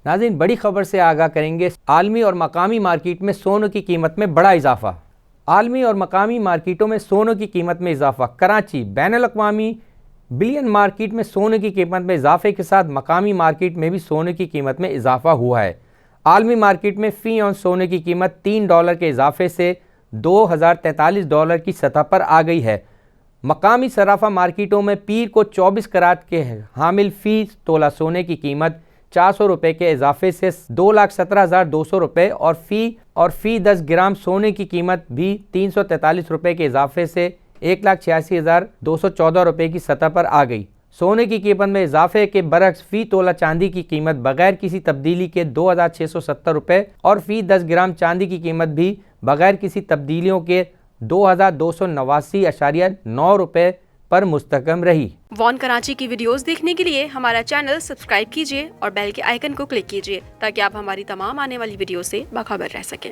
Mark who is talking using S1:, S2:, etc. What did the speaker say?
S1: नाज़रीन, बड़ी खबर से आगाह करेंगे। आलमी और मकामी मार्केट में सोने की कीमत में बड़ा इजाफा। आलमी और मकामी मार्केटों में सोने की कीमत में इजाफा। कराची बैनुल-अक़वामी बिलियन मार्केट में सोने की कीमत में इजाफे के साथ मकामी मार्केट में भी सोने की कीमत में इजाफा हुआ है। आलमी मार्केट में फ़ी औंस सोने की कीमत $3 के इजाफे से $2043 की सतह पर आ गई है। मकामी सराफा मार्केटों में पीर को 24 करात के हामिल फ़ी तोला सोने की कीमत $400 के इजाफे से $2,17,200 और फ़ी 10 ग्राम सोने की कीमत भी $343 के इजाफे से $1,86,214 की सतह पर आ गई। सोने की कीमत में इजाफे के बरक्स फ़ी तोला चांदी की कीमत बगैर किसी तब्दीली के $2,670 और फ़ी 10 ग्राम चांदी की कीमत भी बगैर किसी तब्दीलियों के $2,289.9 पर मुस्तकम रही।
S2: वॉन कराची की वीडियोस देखने के लिए हमारा चैनल सब्सक्राइब कीजिए और बेल के आइकन को क्लिक कीजिए ताकि आप हमारी तमाम आने वाली वीडियो से बाखबर रह सकें।